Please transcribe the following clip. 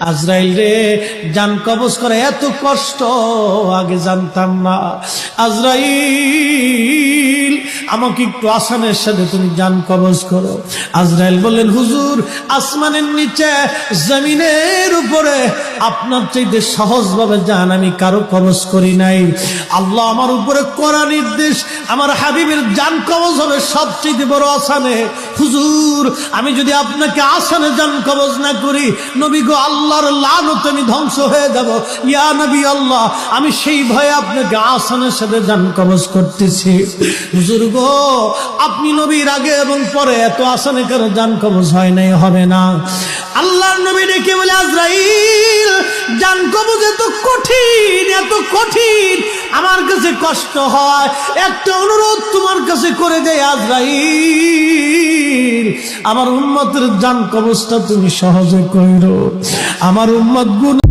আজরাইল রে, জান কবজ করে এত কষ্ট আগে জানতাম না। আজরাইল, আমাকে একটু আসানের সাথে তুমি জান কবজ করো। আজরাইল বললেন, হুজুর, আসমানের নিচে জমিনের উপরে আপনার চাইতে সহজভাবে জান আমি কারো কবজ করি নাই। আল্লাহ আমার উপরে করা নির্দেশ, আমার হাবিবের জান কবজ হবে সবচেয়ে বড় আসানে। হুজুর, আমি যদি আপনাকে আসানে জান কবজ না করি, নবী গো, আল্লাহর লানত আমি ধ্বংস হয়ে যাব। ইয়া নবী আল্লাহ, আমি সেই ভয়ে আপনাকে আসানের সাথে জান কবজ করতেছি। হুজুর গো, আপনি নবীর আগে এবং পরে এত আসানে কারো জান কবজ হয় নাই, হবে না। আল্লাহর নবী ডেকে বলে, আজরাইল, জান কবজ এত কঠিন, এত কঠিন, আমার কাছে কষ্ট হয়। একটা অনুরোধ তোমার কাছে করে দেয় আজরাইল, আমার উম্মতের জান কবজটা তুমি সহজে কইরো। আমার উম্মত গুনাহ